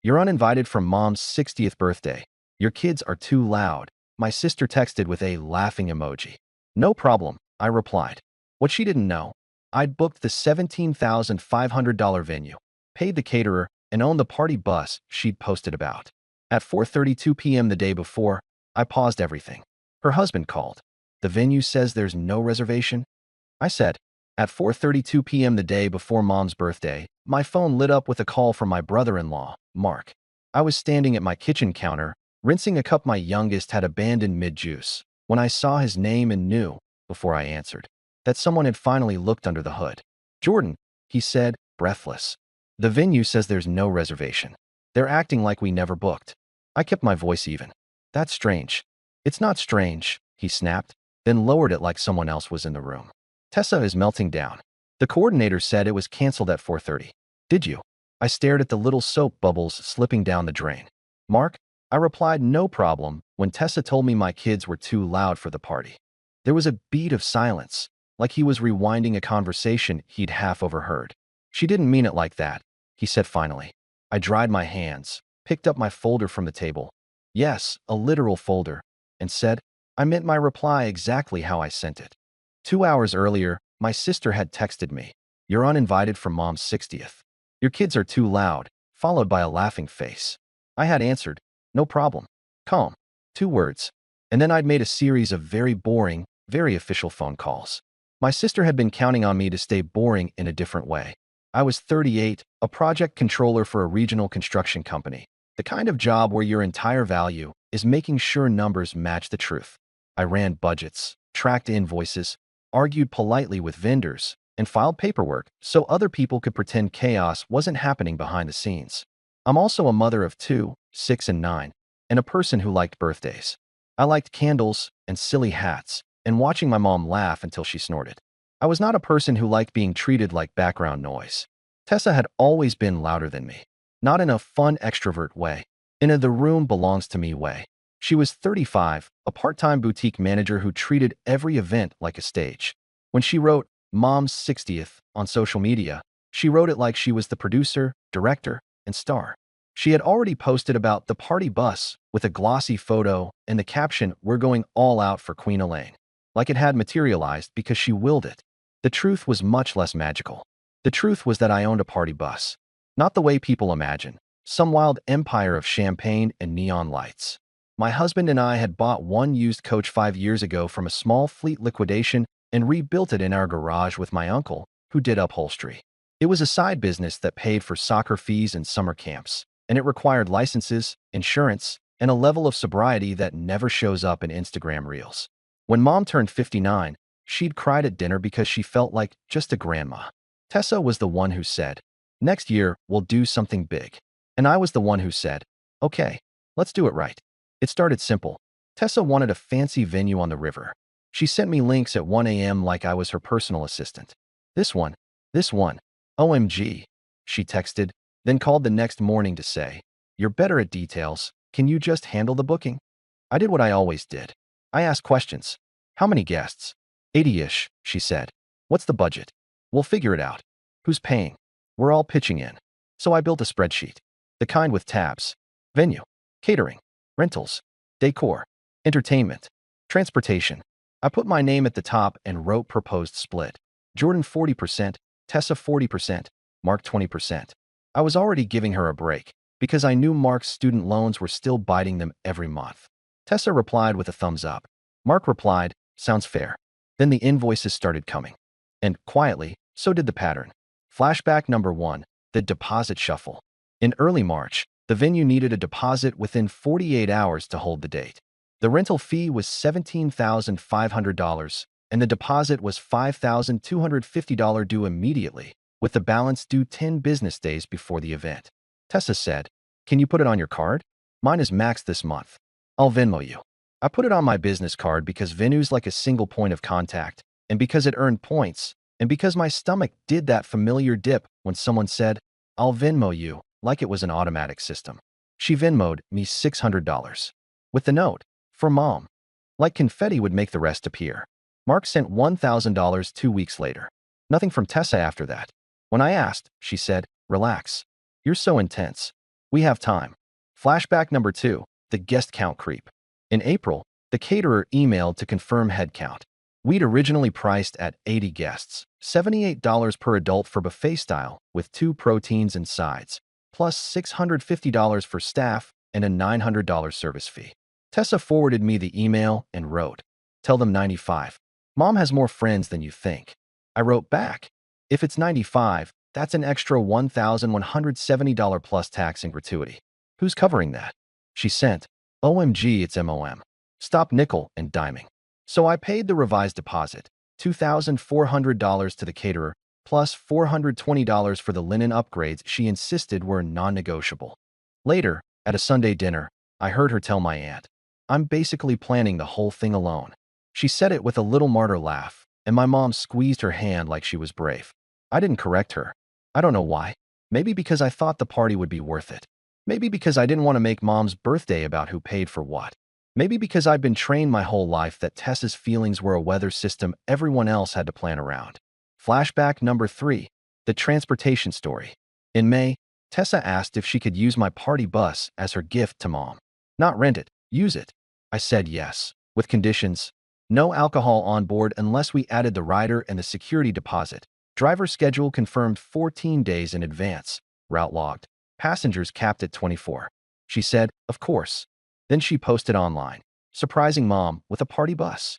You're uninvited from mom's 60th birthday. Your kids are too loud. My sister texted with a laughing emoji. No problem, I replied. What she didn't know, I'd booked the $17,500 venue, paid the caterer, and owned the party bus she'd posted about. At 4:32 p.m. the day before, I paused everything. Her husband called. The venue says there's no reservation? I said. At 4:32 p.m. the day before mom's birthday, my phone lit up with a call from my brother-in-law, Mark. I was standing at my kitchen counter, rinsing a cup my youngest had abandoned mid-juice, when I saw his name and knew, before I answered, that someone had finally looked under the hood. Jordan, he said, breathless. The venue says there's no reservation. They're acting like we never booked. I kept my voice even. That's strange. It's not strange, he snapped, then lowered it like someone else was in the room. Tessa is melting down. The coordinator said it was canceled at 4:30. Did you? I stared at the little soap bubbles slipping down the drain. Mark? I replied no problem when Tessa told me my kids were too loud for the party. There was a beat of silence, like he was rewinding a conversation he'd half overheard. She didn't mean it like that, he said finally. I dried my hands, picked up my folder from the table. Yes, a literal folder, and said, I meant my reply exactly how I sent it. 2 hours earlier, my sister had texted me, You're uninvited from mom's 60th. Your kids are too loud, followed by a laughing face. I had answered, No problem. Calm. 2 words. And then I'd made a series of very boring, very official phone calls. My sister had been counting on me to stay boring in a different way. I was 38, a project controller for a regional construction company, the kind of job where your entire value is making sure numbers match the truth. I ran budgets, tracked invoices, argued politely with vendors, and filed paperwork so other people could pretend chaos wasn't happening behind the scenes. I'm also a mother of 2, 6 and 9, and a person who liked birthdays. I liked candles and silly hats and watching my mom laugh until she snorted. I was not a person who liked being treated like background noise. Tessa had always been louder than me, not in a fun extrovert way, in a the room belongs to me way. She was 35, a part-time boutique manager who treated every event like a stage. When she wrote Mom's 60th on social media, she wrote it like she was the producer, director, and star. She had already posted about the party bus with a glossy photo and the caption, We're going all out for Queen Elaine. Like it had materialized because she willed it. The truth was much less magical. The truth was that I owned a party bus. Not the way people imagine, some wild empire of champagne and neon lights. My husband and I had bought one used coach 5 years ago from a small fleet liquidation and rebuilt it in our garage with my uncle, who did upholstery. It was a side business that paid for soccer fees and summer camps, and it required licenses, insurance, and a level of sobriety that never shows up in Instagram reels. When Mom turned 59, she'd cried at dinner because she felt like just a grandma. Tessa was the one who said, Next year, we'll do something big. And I was the one who said, Okay, let's do it right. It started simple. Tessa wanted a fancy venue on the river. She sent me links at 1 a.m. like I was her personal assistant. This one, OMG, she texted, then called the next morning to say, You're better at details. Can you just handle the booking? I did what I always did. I asked questions. How many guests? 80-ish, she said. What's the budget? We'll figure it out. Who's paying? We're all pitching in. So I built a spreadsheet. The kind with tabs. Venue. Catering. Rentals. Decor. Entertainment. Transportation. I put my name at the top and wrote proposed split. Jordan 40%, Tessa 40%, Mark 20%. I was already giving her a break because I knew Mark's student loans were still biting them every month. Tessa replied with a thumbs up. Mark replied, Sounds fair. Then the invoices started coming. And, quietly, so did the pattern. Flashback number 1, the deposit shuffle. In early March, the venue needed a deposit within 48 hours to hold the date. The rental fee was $17,500, and the deposit was $5,250 due immediately, with the balance due 10 business days before the event. Tessa said, Can you put it on your card? Mine is maxed this month. I'll Venmo you. I put it on my business card because Venu's like a single point of contact, and because it earned points, and because my stomach did that familiar dip when someone said, I'll Venmo you, like it was an automatic system. She Venmo'd me $600. With the note, for Mom. Like confetti would make the rest appear. Mark sent $1,000 2 weeks later. Nothing from Tessa after that. When I asked, she said, Relax. You're so intense. We have time. Flashback number 2, the guest count creep. In April, the caterer emailed to confirm head count. We'd originally priced at 80 guests, $78 per adult for buffet style with 2 proteins and sides, plus $650 for staff and a $900 service fee. Tessa forwarded me the email and wrote, "Tell them 95. Mom has more friends than you think." I wrote back, "If it's 95, that's an extra $1,170 plus tax and gratuity. Who's covering that?" She sent, "OMG, it's MOM. Stop nickel and diming." So I paid the revised deposit, $2,400 to the caterer, plus $420 for the linen upgrades she insisted were non-negotiable. Later, at a Sunday dinner, I heard her tell my aunt, "I'm basically planning the whole thing alone." She said it with a little martyr laugh, and my mom squeezed her hand like she was brave. I didn't correct her. I don't know why. Maybe because I thought the party would be worth it. Maybe because I didn't want to make Mom's birthday about who paid for what. Maybe because I've been trained my whole life that Tessa's feelings were a weather system everyone else had to plan around. Flashback number 3, the transportation story. In May, Tessa asked if she could use my party bus as her gift to Mom. Not rent it, use it. I said yes, with conditions. No alcohol on board unless we added the rider and the security deposit. Driver schedule confirmed 14 days in advance. Route logged. Passengers capped at 24. She said, "Of course." Then she posted online, surprising Mom with a party bus,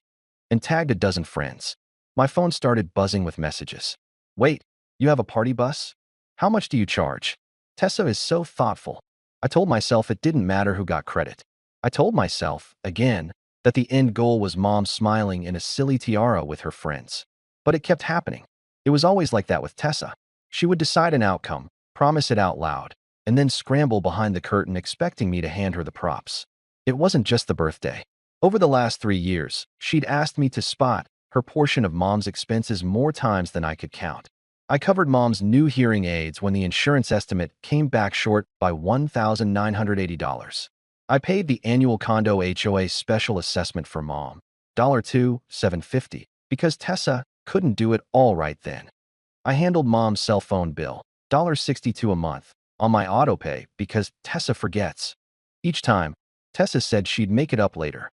and tagged a dozen friends. My phone started buzzing with messages. "Wait, you have a party bus? How much do you charge?" Tessa is so thoughtful. I told myself it didn't matter who got credit. I told myself, again, that the end goal was Mom smiling in a silly tiara with her friends. But it kept happening. It was always like that with Tessa. She would decide an outcome, promise it out loud, and then scramble behind the curtain expecting me to hand her the props. It wasn't just the birthday. Over the last 3 years, she'd asked me to spot her portion of Mom's expenses more times than I could count. I covered Mom's new hearing aids when the insurance estimate came back short by $1,980. I paid the annual condo HOA special assessment for Mom, $2,750, because Tessa couldn't do it all right then. I handled Mom's cell phone bill, $1.62 a month, on my autopay because Tessa forgets. Each time, Tessa said she'd make it up later.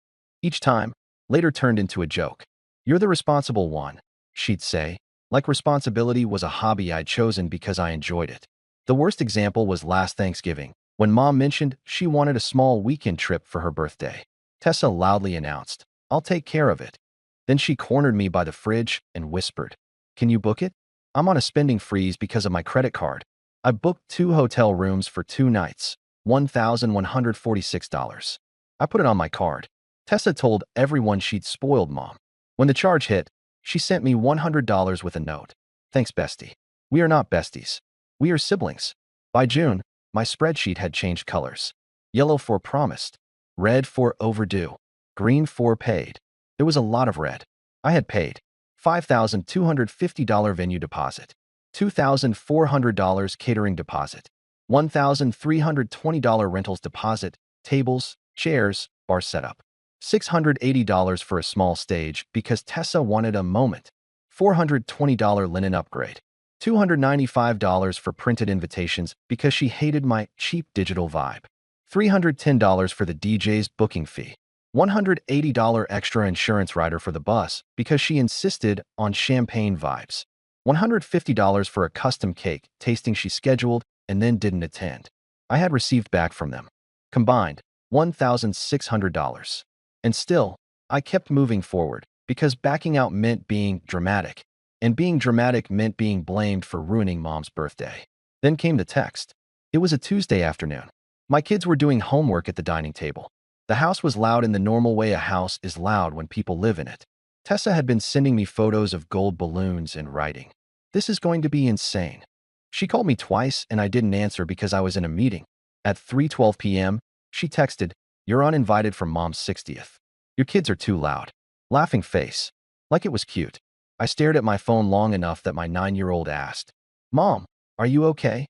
Each time, later turned into a joke. "You're the responsible one," she'd say, like responsibility was a hobby I'd chosen because I enjoyed it. The worst example was last Thanksgiving, when Mom mentioned she wanted a small weekend trip for her birthday. Tessa loudly announced, "I'll take care of it." Then she cornered me by the fridge and whispered, "Can you book it? I'm on a spending freeze because of my credit card." I booked 2 hotel rooms for 2 nights, $1,146. I put it on my card. Tessa told everyone she'd spoiled Mom. When the charge hit, she sent me $100 with a note. "Thanks, bestie. We are not besties. We are siblings." By June, my spreadsheet had changed colors. Yellow for promised, red for overdue, green for paid. There was a lot of red. I had paid $5,250 venue deposit, $2,400 catering deposit, $1,320 rentals deposit, tables, chairs, bar setup, $680 for a small stage because Tessa wanted a moment, $420 linen upgrade, $295 for printed invitations because she hated my cheap digital vibe, $310 for the DJ's booking fee, $180 extra insurance rider for the bus because she insisted on champagne vibes, $150 for a custom cake tasting she scheduled and then didn't attend. I had received back from them. Combined, $1,600. And still, I kept moving forward because backing out meant being dramatic, and being dramatic meant being blamed for ruining Mom's birthday. Then came the text. It was a Tuesday afternoon. My kids were doing homework at the dining table. The house was loud in the normal way a house is loud when people live in it. Tessa had been sending me photos of gold balloons and writing, "This is going to be insane." She called me twice and I didn't answer because I was in a meeting. At 3:12 p.m., she texted, "You're uninvited from Mom's 60th. Your kids are too loud." Laughing face. Like it was cute. I stared at my phone long enough that my 9-year-old asked, "Mom, are you okay?"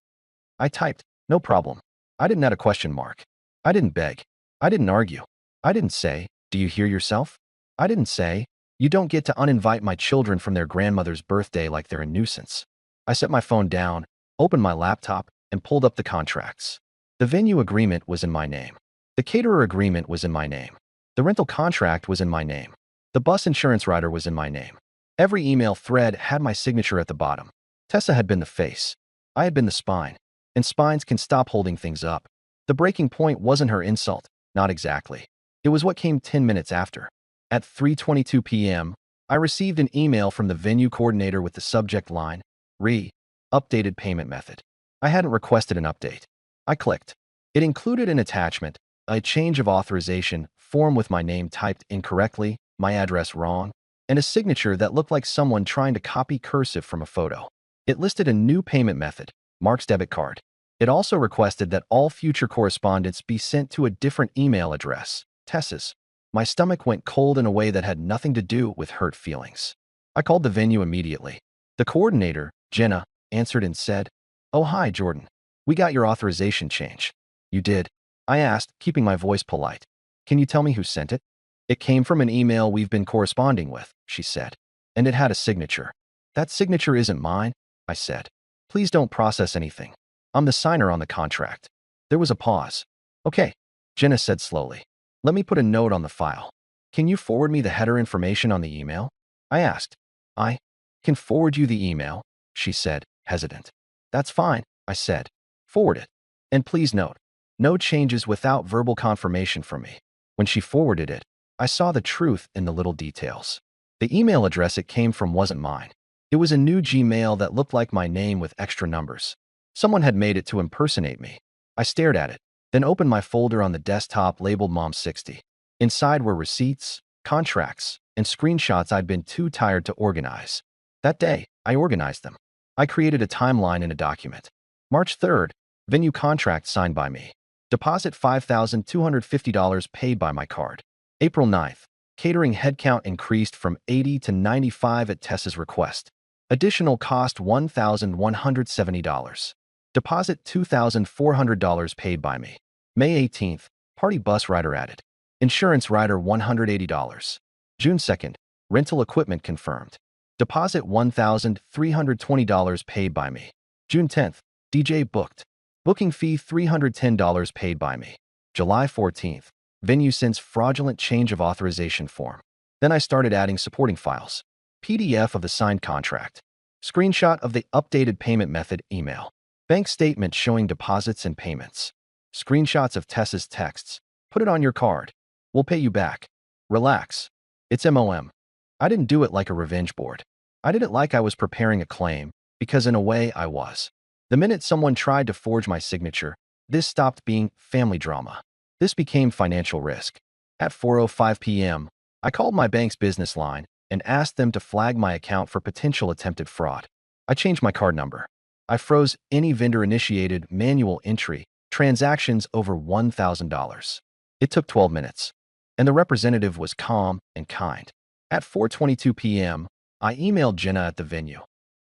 I typed, "No problem." I didn't add a question mark. I didn't beg. I didn't argue. I didn't say, "Do you hear yourself?" I didn't say, "You don't get to uninvite my children from their grandmother's birthday like they're a nuisance." I set my phone down, opened my laptop, and pulled up the contracts. The venue agreement was in my name. The caterer agreement was in my name. The rental contract was in my name. The bus insurance rider was in my name. Every email thread had my signature at the bottom. Tessa had been the face. I had been the spine. And spines can stop holding things up. The breaking point wasn't her insult. Not exactly. It was what came 10 minutes after. At 3:22 p.m., I received an email from the venue coordinator with the subject line, updated payment method. I hadn't requested an update. I clicked. It included an attachment, a change of authorization form with my name typed incorrectly, my address wrong, and a signature that looked like someone trying to copy cursive from a photo. It listed a new payment method, Mark's debit card. It also requested that all future correspondence be sent to a different email address, Tessa's. My stomach went cold in a way that had nothing to do with hurt feelings. I called the venue immediately. The coordinator, Jenna, answered and said, "Oh, hi, Jordan. We got your authorization change." "You did?" I asked, keeping my voice polite. "Can you tell me who sent it?" "It came from an email we've been corresponding with," she said. "And it had a signature." "That signature isn't mine," I said. "Please don't process anything. I'm the signer on the contract." There was a pause. "Okay," Jenna said slowly. "Let me put a note on the file. Can you forward me the header information on the email?" I asked. "I can forward you the email," she said, hesitant. "That's fine," I said. "Forward it. And please note, no changes without verbal confirmation from me." When she forwarded it, I saw the truth in the little details. The email address it came from wasn't mine. It was a new Gmail that looked like my name with extra numbers. Someone had made it to impersonate me. I stared at it, then opened my folder on the desktop labeled Mom60. Inside were receipts, contracts, and screenshots I'd been too tired to organize. That day, I organized them. I created a timeline in a document. March 3rd, venue contract signed by me. Deposit $5,250 paid by my card. April 9th, catering headcount increased from 80 to 95 at Tessa's request. Additional cost $1,170. Deposit $2,400 paid by me. May 18th, party bus rider added. Insurance rider $180. June 2nd, rental equipment confirmed. Deposit $1,320 paid by me. June 10th, DJ booked. Booking fee $310 paid by me. July 14th, venue sends fraudulent change of authorization form. Then I started adding supporting files. PDF of the signed contract. Screenshot of the updated payment method email. Bank statement showing deposits and payments. Screenshots of Tessa's texts. "Put it on your card. We'll pay you back. Relax. It's MOM." I didn't do it like a revenge board. I did it like I was preparing a claim, because in a way I was. The minute someone tried to forge my signature, this stopped being family drama. This became financial risk. At 4:05 p.m., I called my bank's business line and asked them to flag my account for potential attempted fraud. I changed my card number. I froze any vendor-initiated manual entry transactions over $1,000. It took 12 minutes, and the representative was calm and kind. At 4:22 p.m., I emailed Jenna at the venue.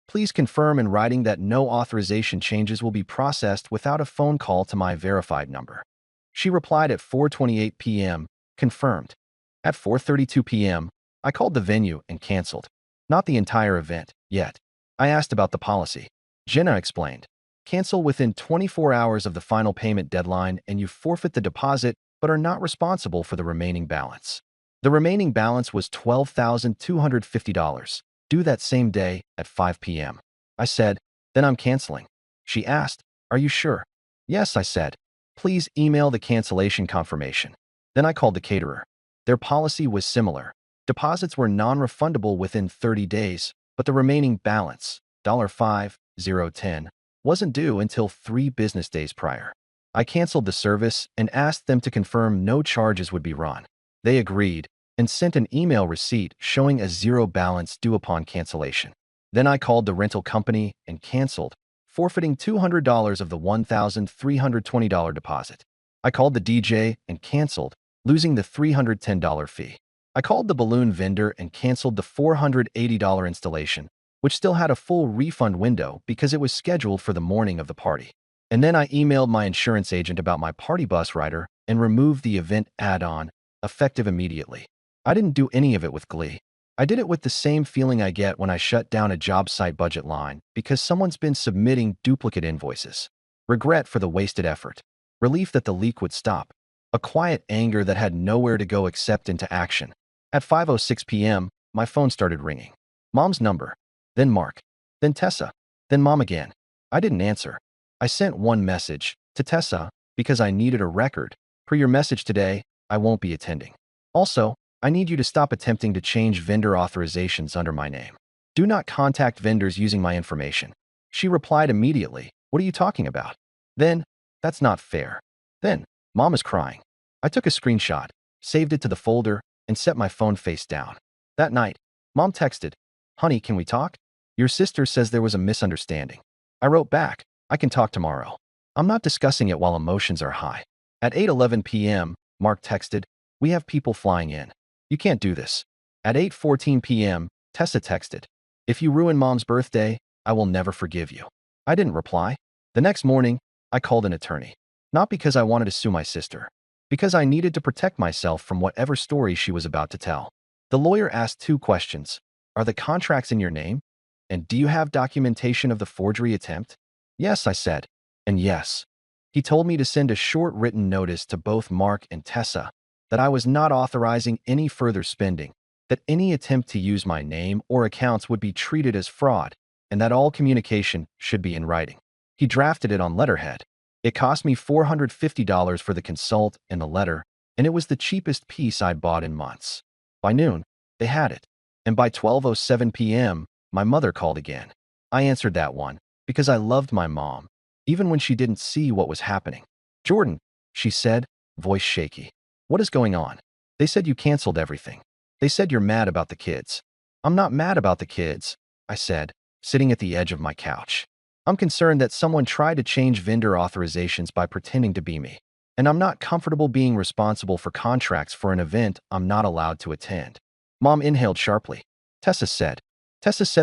"Please confirm in writing that no authorization changes will be processed without a phone call to my verified number." She replied at 4:28 p.m., "Confirmed." At 4:32 p.m., I called the venue and canceled. Not the entire event, yet. I asked about the policy. Jenna explained. "Cancel within 24 hours of the final payment deadline and you forfeit the deposit but are not responsible for the remaining balance." The remaining balance was $12,250, due that same day at 5 p.m. I said, "Then I'm canceling." She asked, "Are you sure?" "Yes," I said. "Please email the cancellation confirmation." Then I called the caterer. Their policy was similar. Deposits were non-refundable within 30 days, but the remaining balance, $5,010, wasn't due until 3 business days prior. I canceled the service and asked them to confirm no charges would be run. They agreed and sent an email receipt showing a zero balance due upon cancellation. Then I called the rental company and canceled, forfeiting $200 of the $1,320 deposit. I called the DJ and canceled, losing the $310 fee. I called the balloon vendor and canceled the $480 installation, which still had a full refund window because it was scheduled for the morning of the party. And then I emailed my insurance agent about my party bus rider and removed the event add-on, effective immediately. I didn't do any of it with glee. I did it with the same feeling I get when I shut down a job site budget line because someone's been submitting duplicate invoices. Regret for the wasted effort. relief that the leak would stop, a quiet anger that had nowhere to go except into action. At 5:06 p.m., my phone started ringing. Mom's number, then Mark, then Tessa, then Mom again. I didn't answer. I sent one message to Tessa because I needed a record. Per your message today, I won't be attending. Also, I need you to stop attempting to change vendor authorizations under my name. Do not contact vendors using my information. She replied immediately, "What are you talking about?" Then, "That's not fair." Then, "Mom is crying." I took a screenshot, saved it to the folder, and set my phone face down. That night, Mom texted, "Honey, can we talk? Your sister says there was a misunderstanding." I wrote back, "I can talk tomorrow. I'm not discussing it while emotions are high." At 8:11 p.m., Mark texted, "We have people flying in. You can't do this." At 8:14 p.m., Tessa texted, "If you ruin Mom's birthday, I will never forgive you." I didn't reply. The next morning, I called an attorney. Not because I wanted to sue my sister, because I needed to protect myself from whatever story she was about to tell. The lawyer asked two questions. Are the contracts in your name? And do you have documentation of the forgery attempt? Yes, I said. And yes. He told me to send a short written notice to both Mark and Tessa that I was not authorizing any further spending, that any attempt to use my name or accounts would be treated as fraud, and that all communication should be in writing. He drafted it on letterhead. It cost me $450 for the consult and the letter, and it was the cheapest piece I'd bought in months. By noon, they had it, and by 12:07 p.m., my mother called again. I answered that one, because I loved my mom, even when she didn't see what was happening. "Jordan," she said, voice shaky. "What is going on? They said you canceled everything. They said you're mad about the kids." "I'm not mad about the kids," I said, sitting at the edge of my couch. "I'm concerned that someone tried to change vendor authorizations by pretending to be me, and I'm not comfortable being responsible for contracts for an event I'm not allowed to attend." Mom inhaled sharply. Tessa said,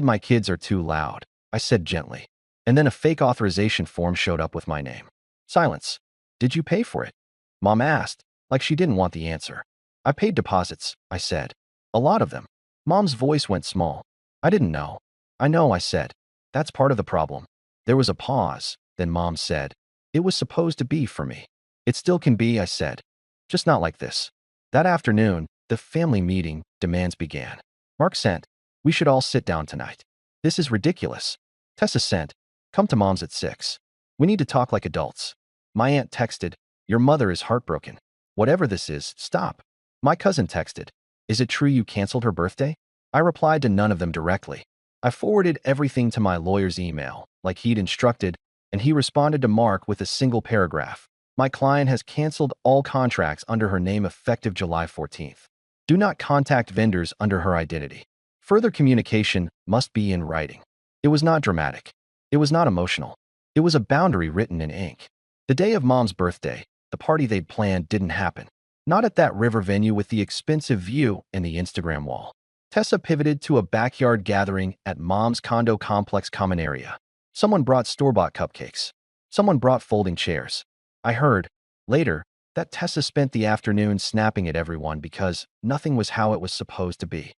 my kids are too loud," I said gently. And then a fake authorization form showed up with my name. Silence. "Did you pay for it?" Mom asked, like she didn't want the answer. "I paid deposits," I said. "A lot of them." Mom's voice went small. "I didn't know." "I know," I said. "That's part of the problem." There was a pause. Then Mom said, "It was supposed to be for me." "It still can be," I said. "Just not like this." That afternoon, the family meeting demands began. Mark sent, "We should all sit down tonight." "This is ridiculous." Tessa sent, "Come to Mom's at 6. We need to talk like adults." My aunt texted, "Your mother is heartbroken. Whatever this is, stop." My cousin texted, "Is it true you canceled her birthday?" I replied to none of them directly. I forwarded everything to my lawyer's email, like he'd instructed, and he responded to Mark with a single paragraph. "My client has canceled all contracts under her name effective July 14th. Do not contact vendors under her identity. Further communication must be in writing." It was not dramatic. It was not emotional. It was a boundary written in ink. The day of Mom's birthday, the party they'd planned didn't happen. Not at that river venue with the expensive view and the Instagram wall. Tessa pivoted to a backyard gathering at Mom's condo complex common area. Someone brought store-bought cupcakes. Someone brought folding chairs. I heard, later, that Tessa spent the afternoon snapping at everyone because nothing was how it was supposed to be.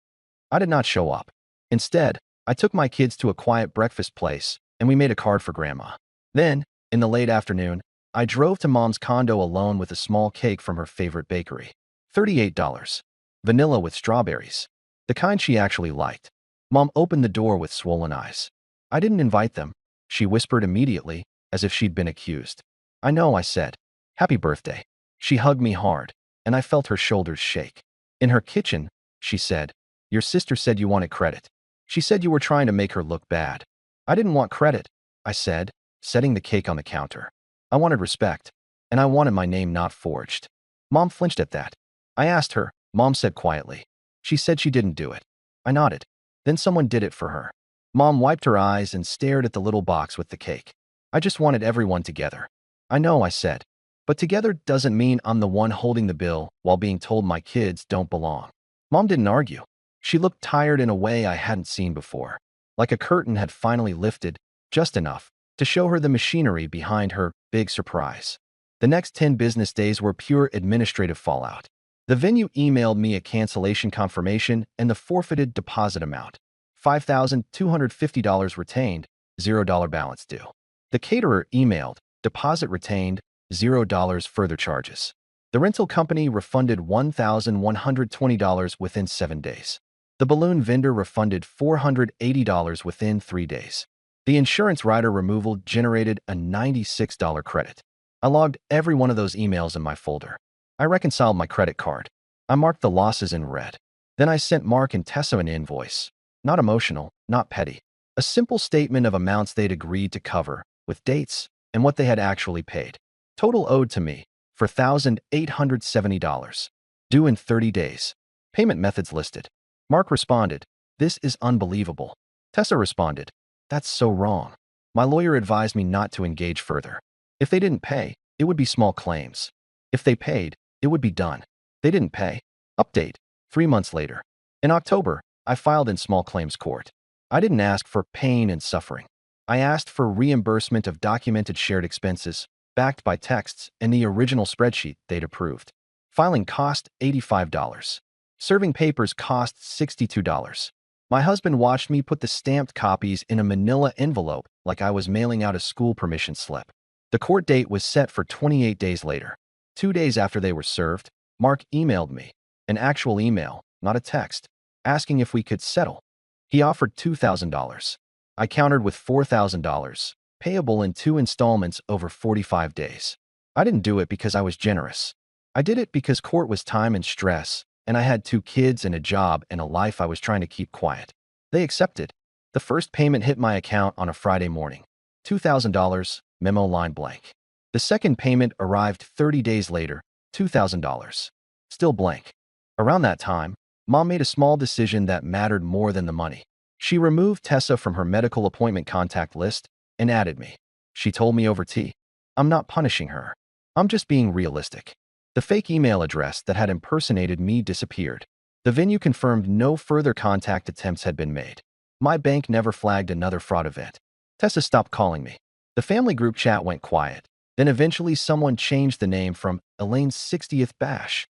I did not show up. Instead, I took my kids to a quiet breakfast place, and we made a card for Grandma. Then, in the late afternoon, I drove to Mom's condo alone with a small cake from her favorite bakery. $38. Vanilla with strawberries. The kind she actually liked. Mom opened the door with swollen eyes. "I didn't invite them," she whispered immediately, as if she'd been accused. "I know," I said. "Happy birthday." She hugged me hard, and I felt her shoulders shake. In her kitchen, she said, "Your sister said you wanted credit. She said you were trying to make her look bad." "I didn't want credit," I said, setting the cake on the counter. "I wanted respect, and I wanted my name not forged." Mom flinched at that. I asked her. Mom said quietly. "She said she didn't do it." I nodded. "Then someone did it for her." Mom wiped her eyes and stared at the little box with the cake. "I just wanted everyone together." "I know," I said. "But together doesn't mean I'm the one holding the bill while being told my kids don't belong." Mom didn't argue. She looked tired in a way I hadn't seen before, like a curtain had finally lifted, just enough to show her the machinery behind her big surprise. The next 10 business days were pure administrative fallout. The venue emailed me a cancellation confirmation and the forfeited deposit amount. $5,250 retained, $0 balance due. The caterer emailed, deposit retained, $0 further charges. The rental company refunded $1,120 within 7 days. The balloon vendor refunded $480 within 3 days. The insurance rider removal generated a $96 credit. I logged every one of those emails in my folder. I reconciled my credit card. I marked the losses in red. Then I sent Mark and Tessa an invoice. Not emotional, not petty. A simple statement of amounts they'd agreed to cover, with dates and what they had actually paid. Total owed to me for $1,870. Due in 30 days. Payment methods listed. Mark responded, "This is unbelievable." Tessa responded, "That's so wrong. My lawyer advised me not to engage further. If they didn't pay, it would be small claims. If they paid, it would be done. They didn't pay." Update. 3 months later. In October, I filed in small claims court. I didn't ask for pain and suffering. I asked for reimbursement of documented shared expenses, backed by texts and the original spreadsheet they'd approved. Filing cost $85. Serving papers cost $62. My husband watched me put the stamped copies in a manila envelope like I was mailing out a school permission slip. The court date was set for 28 days later. 2 days after they were served, Mark emailed me, an actual email, not a text, asking if we could settle. He offered $2,000. I countered with $4,000, payable in 2 installments over 45 days. I didn't do it because I was generous. I did it because court was time and stress, and I had 2 kids and a job and a life I was trying to keep quiet. They accepted. The first payment hit my account on a Friday morning. $2,000, memo line blank. The second payment arrived 30 days later, $2,000. Still blank. Around that time, Mom made a small decision that mattered more than the money. She removed Tessa from her medical appointment contact list and added me. She told me over tea, "I'm not punishing her. I'm just being realistic." The fake email address that had impersonated me disappeared. The venue confirmed no further contact attempts had been made. My bank never flagged another fraud event. Tessa stopped calling me. The family group chat went quiet. Then eventually someone changed the name from Elaine's 60th Bash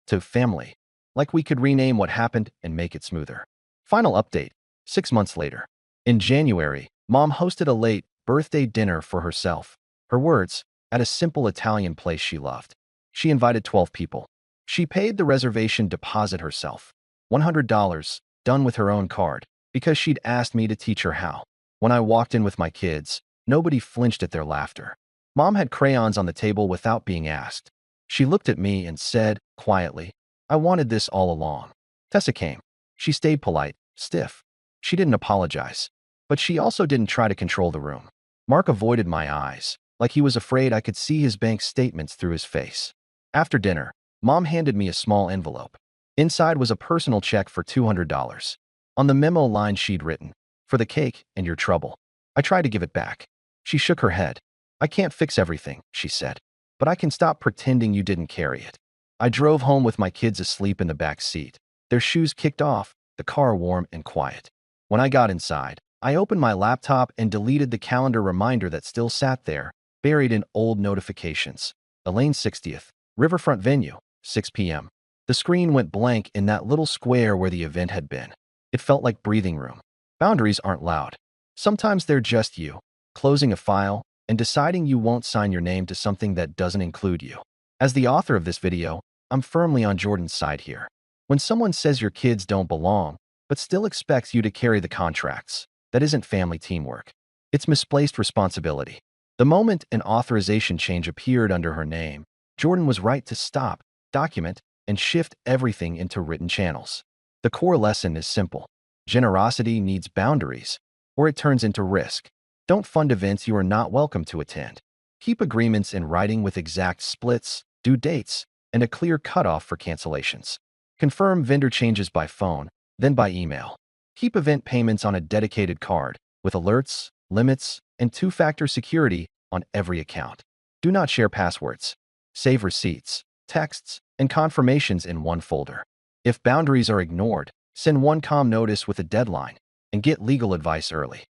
to Family, like we could rename what happened and make it smoother. Final update, 6 months later. In January, Mom hosted a late birthday dinner for herself. Her words, at a simple Italian place she loved. She invited 12 people. She paid the reservation deposit herself, $100, done with her own card, because she'd asked me to teach her how. When I walked in with my kids, nobody flinched at their laughter. Mom had crayons on the table without being asked. She looked at me and said, quietly, "I wanted this all along." Tessa came. She stayed polite, stiff. She didn't apologize. But she also didn't try to control the room. Mark avoided my eyes, like he was afraid I could see his bank statements through his face. After dinner, Mom handed me a small envelope. Inside was a personal check for $200. On the memo line she'd written, "For the cake and your trouble." I tried to give it back. She shook her head. "I can't fix everything," she said, "but I can stop pretending you didn't carry it." I drove home with my kids asleep in the back seat, their shoes kicked off, the car warm and quiet. When I got inside, I opened my laptop and deleted the calendar reminder that still sat there, buried in old notifications. Elaine's 60th, Riverfront Venue, 6 p.m. The screen went blank in that little square where the event had been. It felt like breathing room. Boundaries aren't loud. Sometimes they're just you, closing a file and deciding you won't sign your name to something that doesn't include you. As the author of this video, I'm firmly on Jordan's side here. When someone says your kids don't belong, but still expects you to carry the contracts, that isn't family teamwork. It's misplaced responsibility. The moment an authorization change appeared under her name, Jordan was right to stop, document, and shift everything into written channels. The core lesson is simple. Generosity needs boundaries, or it turns into risk. Don't fund events you are not welcome to attend. Keep agreements in writing with exact splits, due dates, and a clear cutoff for cancellations. Confirm vendor changes by phone, then by email. Keep event payments on a dedicated card, with alerts, limits, and 2-factor security on every account. Do not share passwords. Save receipts, texts, and confirmations in one folder. If boundaries are ignored, send one calm notice with a deadline, and get legal advice early.